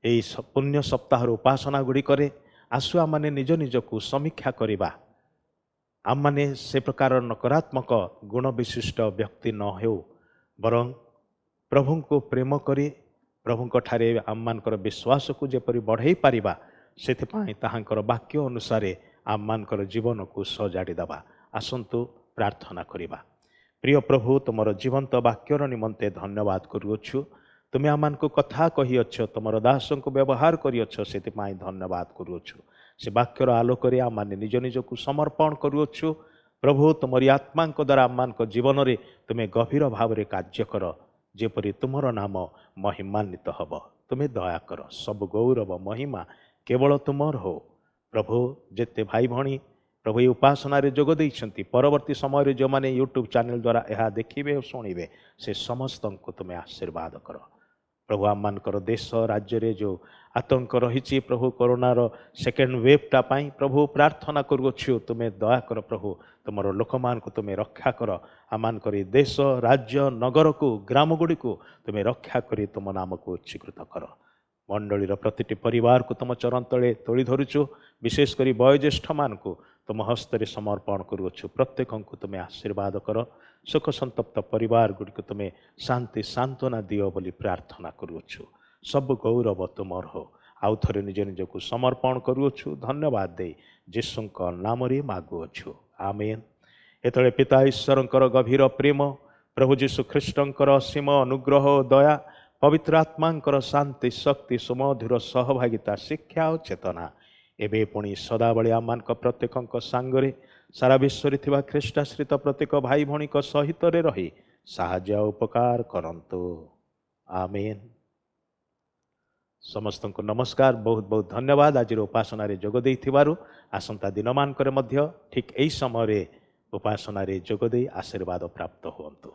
ଏହି ପୁଣ୍ୟ ସପ୍ତାହର ଉପାସନା ଗୁଡ଼ିକରେ ଆସୁ ଆମମାନେ ନିଜ ନିଜକୁ ସମୀକ୍ଷା କରିବା। ଆମମାନେ ସେ ପ୍ରକାର ନକାରାତ୍ମକ ଗୁଣ ବିଶିଷ୍ଟ ବ୍ୟକ୍ତି ନ ହେଉ, ବରଂ ପ୍ରଭୁଙ୍କୁ ପ୍ରେମ କରି ପ୍ରଭୁଙ୍କଠାରେ ଆମମାନଙ୍କର ବିଶ୍ୱାସକୁ ଯେପରି ବଢ଼େଇ ପାରିବା, ସେଥିପାଇଁ ତାହାଙ୍କର ବାକ୍ୟ ଅନୁସାରେ ଆମମାନଙ୍କର ଜୀବନକୁ ସଜାଡ଼ି ଦେବା। ଆସନ୍ତୁ ପ୍ରାର୍ଥନା କରିବା। ପ୍ରିୟ ପ୍ରଭୁ, ତୁମର ଜୀବନ୍ତ ବାକ୍ୟର ନିମନ୍ତେ ଧନ୍ୟବାଦ କରୁଅଛୁ। ତୁମେ ଆମମାନଙ୍କୁ କଥା କହିଅଛ, ତୁମର ଦାସଙ୍କୁ ବ୍ୟବହାର କରିଅଛ, ସେଥିପାଇଁ ଧନ୍ୟବାଦ କରୁଅଛୁ। ସେ ବାକ୍ୟର ଆଲୋକରେ ଆମମାନେ ନିଜ ନିଜକୁ ସମର୍ପଣ କରୁଅଛୁ। ପ୍ରଭୁ, ତୁମରି ଆତ୍ମାଙ୍କ ଦ୍ୱାରା ଆମମାନଙ୍କ ଜୀବନରେ ତୁମେ ଗଭୀର ଭାବରେ କାର୍ଯ୍ୟ କର, ଯେପରି ତୁମର ନାମ ମହିମାନ୍ୱିତ ହେବ। ତୁମେ ଦୟା କର, ସବୁ ଗୌରବ ମହିମା କେବଳ ତୁମର ହଉ। ପ୍ରଭୁ, ଯେତେ ଭାଇ ଭଉଣୀ ପ୍ରଭୁ ଏହି ଉପାସନାରେ ଯୋଗ ଦେଇଛନ୍ତି, ପରବର୍ତ୍ତୀ ସମୟରେ ଯେଉଁମାନେ ୟୁଟ୍ୟୁବ୍ ଚ୍ୟାନେଲ୍ ଦ୍ୱାରା ଏହା ଦେଖିବେ ଓ ଶୁଣିବେ, ସେ ସମସ୍ତଙ୍କୁ ତୁମେ ଆଶୀର୍ବାଦ କର। ପ୍ରଭୁ, ଆମମାନଙ୍କର ଦେଶ ରାଜ୍ୟରେ ଯେଉଁ ଆତଙ୍କ ରହିଛି, ପ୍ରଭୁ କରୋନାର ସେକେଣ୍ଡ ୱେଭ୍ଟା ପାଇଁ ପ୍ରଭୁ ପ୍ରାର୍ଥନା କରୁଅଛୁ, ତୁମେ ଦୟାକର ପ୍ରଭୁ, ତୁମର ଲୋକମାନଙ୍କୁ ତୁମେ ରକ୍ଷା କର। ଆମମାନଙ୍କର ଏହି ଦେଶ, ରାଜ୍ୟ, ନଗରକୁ, ଗ୍ରାମଗୁଡ଼ିକୁ ତୁମେ ରକ୍ଷା କରି ତୁମ ନାମକୁ ଉଚ୍ଚୀକୃତ କର। ମଣ୍ଡଳୀର ପ୍ରତିଟି ପରିବାରକୁ ତୁମ ଚରଣ ତଳେ ତୋଳି ଧରୁଛୁ, ବିଶେଷ କରି ବୟୋଜ୍ୟେଷ୍ଠମାନଙ୍କୁ ତୁମ ହସ୍ତରେ ସମର୍ପଣ କରୁଅଛୁ। ପ୍ରତ୍ୟେକଙ୍କୁ ତୁମେ ଆଶୀର୍ବାଦ କର। ଶୋକ ସନ୍ତପ୍ତ ପରିବାର ଗୁଡ଼ିକୁ ତୁମେ ଶାନ୍ତି ସାନ୍ତ୍ୱନା ଦିଅ ବୋଲି ପ୍ରାର୍ଥନା କରୁଅଛୁ। ସବୁ ଗୌରବ ତୁମର ହଉ। ଆଉ ଥରେ ନିଜ ନିଜକୁ ସମର୍ପଣ କରୁଅଛୁ, ଧନ୍ୟବାଦ ଦେଇ ଯୀଶୁଙ୍କ ନାମରେ ମାଗୁଅଛୁ। ଆମେନ୍। ଯେତେବେଳେ ପିତା ଈଶ୍ୱରଙ୍କର ଗଭୀର ପ୍ରେମ, ପ୍ରଭୁ ଯୀଶୁ ଖ୍ରୀଷ୍ଟଙ୍କର ଅସୀମ ଅନୁଗ୍ରହ ଓ ଦୟା, ପବିତ୍ର ଆତ୍ମାଙ୍କର ଶାନ୍ତି, ଶକ୍ତି, ସୁମଧୁର ସହଭାଗିତା, ଶିକ୍ଷା ଓ ଚେତନା ଏବେ ପୁଣି ସଦାବେଳେ ଆମମାନଙ୍କ ପ୍ରତ୍ୟେକଙ୍କ ସାଙ୍ଗରେ ସାରା ବିଶ୍ୱରେ ଥିବା ଖ୍ରୀଷ୍ଟାଶ୍ରିତ ପ୍ରତ୍ୟେକ ଭାଇ ଭଉଣୀଙ୍କ ସହିତରେ ରହି ସାହାଯ୍ୟ ଉପକାର କରନ୍ତୁ। ଆମେନ୍। ସମସ୍ତଙ୍କୁ ନମସ୍କାର, ବହୁତ ବହୁତ ଧନ୍ୟବାଦ ଆଜିର ଉପାସନାରେ ଯୋଗ ଦେଇଥିବାରୁ। ଆସନ୍ତା ଦିନମାନଙ୍କରେ ମଧ୍ୟ ଠିକ୍ ଏହି ସମୟରେ ଉପାସନାରେ ଯୋଗ ଦେଇ ଆଶୀର୍ବାଦ ପ୍ରାପ୍ତ ହୁଅନ୍ତୁ।